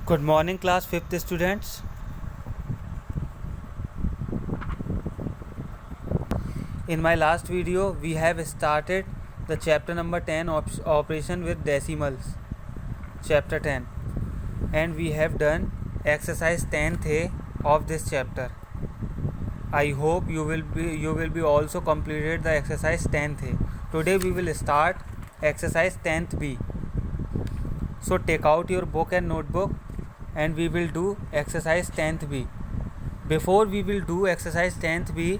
Good morning, class 5th students. In my last video, we have started the chapter number 10 operation with decimals, chapter 10, and we have done exercise 10th A of this chapter. I hope you will be also completed the exercise 10th A. Today we will start exercise 10th B. So take out your book and notebook and we will do exercise 10th B. Before we will do exercise 10th B,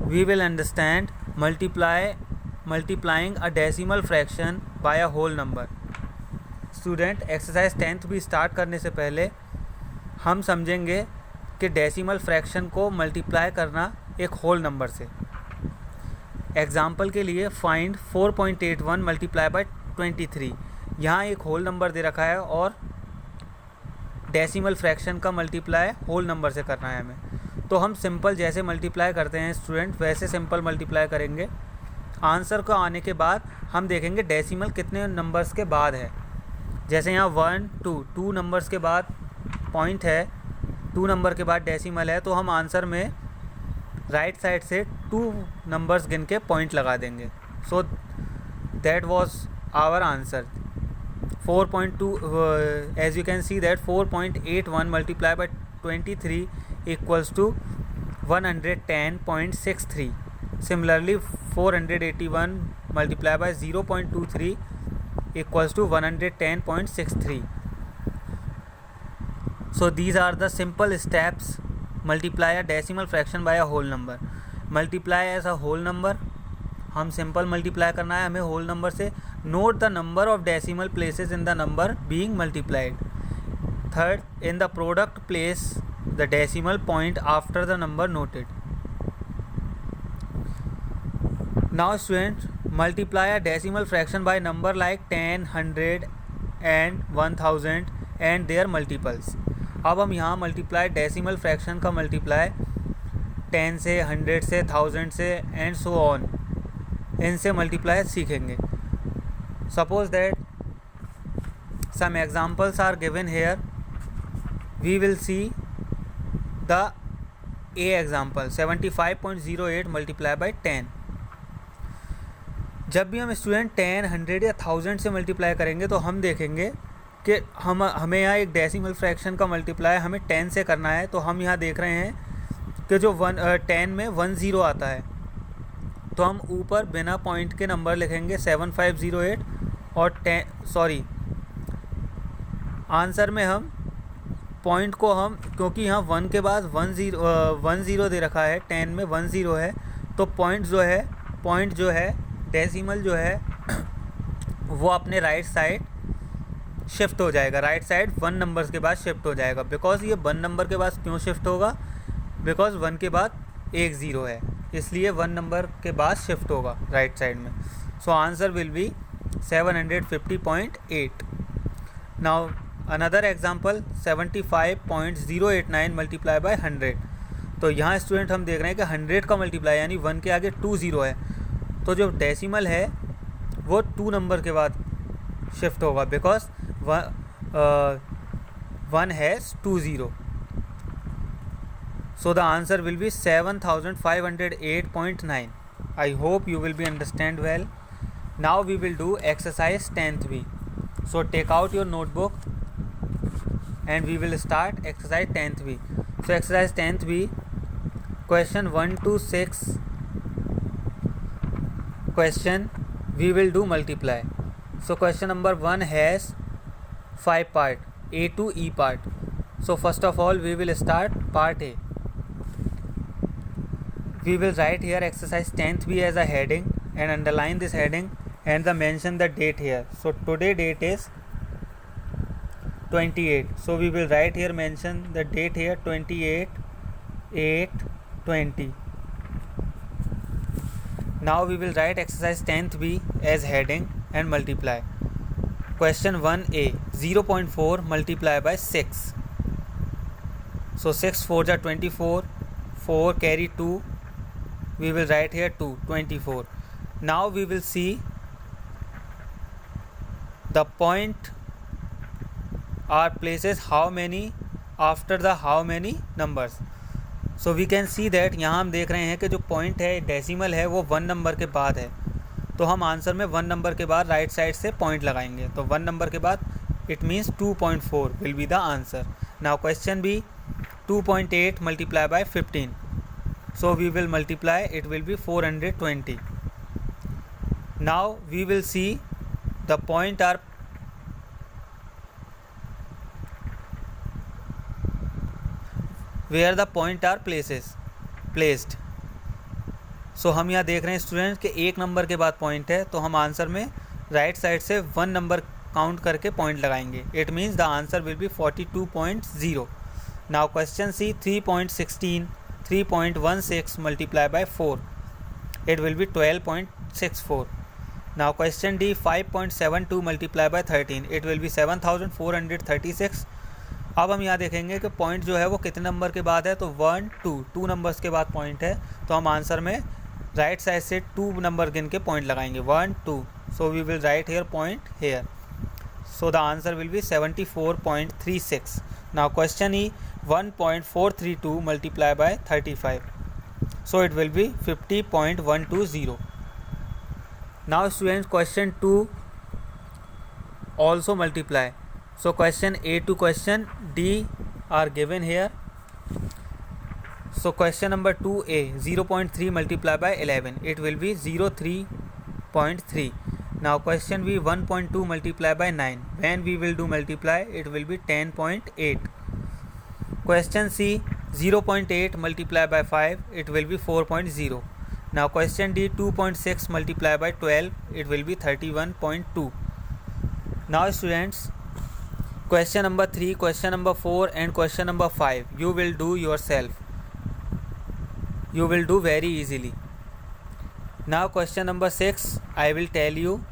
we will understand multiplying a decimal fraction by a whole number. Student exercise 10th भी start करने से पहले हम समझेंगे कि decimal fraction को multiply करना एक होल नंबर से. एग्जाम्पल के लिए फाइंड 4.81 मल्टीप्लाई बाय 23. यहाँ एक होल नंबर दे रखा है और डेसिमल फ्रैक्शन का मल्टीप्लाई होल नंबर से करना है हमें. तो हम सिंपल जैसे मल्टीप्लाई करते हैं स्टूडेंट वैसे सिंपल मल्टीप्लाई करेंगे. आंसर को आने के बाद हम देखेंगे डेसिमल कितने नंबर्स के बाद है. जैसे यहाँ 1 2 नंबर्स के बाद पॉइंट है, 2 नंबर के बाद डेसिमल है, तो हम आंसर में राइट साइड से 2 नंबर्स गिन के पॉइंट लगा देंगे. So that was our answer 4.2. As you can see that 4.81 multiplied by 23 equals to 110.63. Similarly 481 multiplied by 0.23 equals to 110.63. So these are the simple steps. Multiply a decimal fraction by a whole number. Multiply as a whole number. हम simple multiply करना है हमें whole number से. Note the number of decimal places in the number being multiplied. Third, in the product place the decimal point after the number noted. Now student, multiply a decimal fraction by number like 10, 100 and 1000 and their multiples. अब हम यहाँ multiply decimal fraction का multiply 10 से, 100 से, 1000 से and so on, इनसे multiply सीखेंगे. Suppose that some examples are given here. We will see the a example 75.08 multiply by 10. जब भी हम स्टूडेंट 10, 100 या 1000 से मल्टीप्लाई करेंगे तो हम देखेंगे कि हमें यहाँ एक डेसिमल फ्रैक्शन का मल्टीप्लाई हमें 10 से करना है. तो हम यहाँ देख रहे हैं कि जो 10 में 10 आता है, तो हम ऊपर बिना पॉइंट के नंबर लिखेंगे 7508 और 10. आंसर में हम पॉइंट को हम, क्योंकि यहाँ 1 के बाद 10 दे रखा है, 10 में 10 है, तो पॉइंट जो है डेसिमल जो है वो अपने राइट साइड शिफ्ट हो जाएगा. राइट साइड 1 नंबर्स के बाद शिफ्ट हो जाएगा. बिकॉज ये 1 नंबर के बाद क्यों शिफ्ट होगा? बिकॉज 1 के बाद एक 0 है, इसलिए 1 नंबर के बाद शिफ्ट होगा राइट साइड में. So answer will B 750.8. Now another example 75.089 multiply by 100. तो यहाँ स्टूडेंट हम देख रहे हैं कि 100 का मल्टीप्लाई यानी 1 के आगे 20 है, तो जो डेसिमल है वो 2 नंबर के बाद शिफ्ट होगा. Because 1 has 20. So the answer will be 7508.9. I hope you will be understand well. Now we will do exercise 10th B. So take out your notebook and we will start exercise 10th B. So exercise 10th B, question 1 to 6 question we will do multiply. So question number 1 has 5 part, A to E part. So first of all we will start part A. We will write here exercise 10th B as a heading and underline this heading and mention the date here. So today date is 28. So we will write here, mention the date here 28/8/20. Now we will write exercise 10th B as heading and multiply. Question 1A, 0.4 multiply by 6. So 6 4 are 24, 4 carry 2. We will write here 2, 24. Now we will see the point are places how many after the how many numbers. So we can see that यहाँ हम देख रहे हैं कि जो point है decimal है वो 1 नंबर के बाद है, तो हम आंसर में 1 नंबर के बाद राइट साइड से पॉइंट लगाएंगे, तो 1 नंबर के बाद it means 2.4 will be the answer. Now question B 2.8 multiply by 15, so we will multiply, it will be 420. Now we will see the point are where the point are placed. So हम यहाँ देख रहे हैं student कि 1 number के बाद point है, तो हम आंसर में राइट साइड से 1 नंबर काउंट करके पॉइंट लगाएंगे. It means the answer will be 42.0. Now question C 3.16 3.16 multiply by 4, it will be 12.64. Now question D 5.72 multiply by 13, it will be 7436. अब हम यहाँ देखेंगे कि पॉइंट जो है वो कितने नंबर के बाद है, तो 1 2 नंबर्स के बाद पॉइंट है, तो हम आंसर में राइट साइड से 2 नंबर गिन के पॉइंट लगाएंगे 1 2. So we will write here point here, so the answer will be 74.36. Now question E 1.432 multiply by 35, so it will be 50.120. Now students question 2 also multiply. So question A to question D are given here. So question number 2A 0.3 multiply by 11, it will be 03.3. Now question B 1.2 multiply by 9, when we will do multiply it will be 10.8. Question C 0.8 multiply by 5, it will be 4.0. Now question D 2.6 multiply by 12, it will be 31.2. Now students, question number 3, question number 4 and question number 5 you will do yourself. You will do very easily. Now question number 6 I will tell you.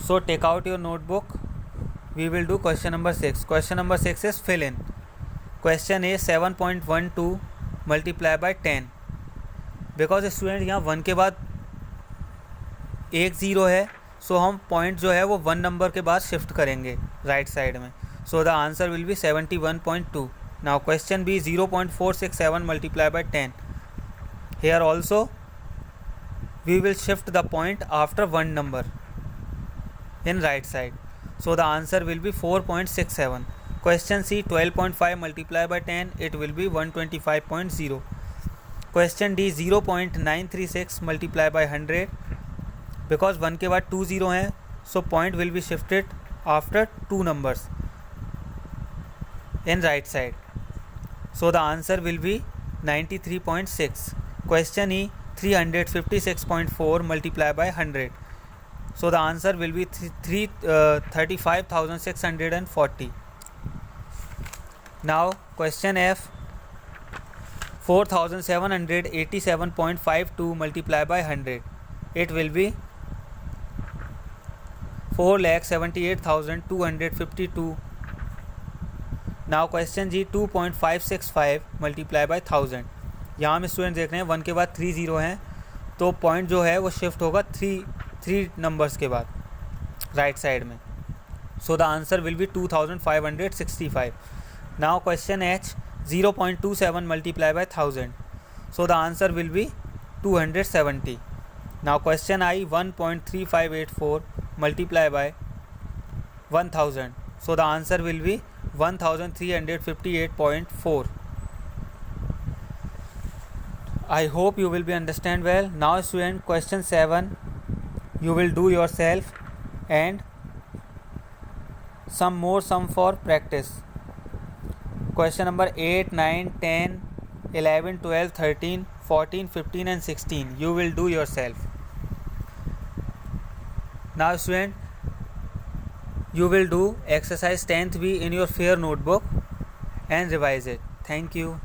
So take out your notebook. We will do question number 6. Question number 6 is fill in. Question A 7.12 multiply by 10. Because student यहाँ 1 के बाद एक 0 है, सो हम point जो है वो 1 number के बाद शिफ्ट करेंगे राइट साइड में, so the answer will be 71.2. Now question B 0.467 multiply by 10. Here also we will shift the point after 1 number in right side, so the answer will be 4.67. Question C 12.5 multiply by 10, it will be 125.0. Question D 0.936 multiply by 100, because 1 के बाद 2 0 हैं, so point will be shifted after 2 numbers in right side, so the answer will B 93.6. Question E 356.4 multiply by 100, so the answer will B 35,640. Now question F 4,787.52 multiplied by 100, it will be 4,78,252. Now question G 2.565 multiplied by 1000. यहाँ हम student देख रहे हैं 1 के बाद 3 0 हैं, तो point जो है वो शिफ्ट होगा 3 नंबर्स के बाद राइट साइड में, so the answer will B 2565. Now question H 0.27 multiply by 1000, so the answer will be 270. Now question I 1.3584 multiply by 1000, so the answer will be 1358.4. I hope you will be understand well. Now student question 7 you will do yourself and some more sum for practice. Question number 8, 9, 10, 11, 12, 13, 14, 15 and 16 you will do yourself. Now student, you will do exercise 10th B in your fair notebook and revise it. Thank you.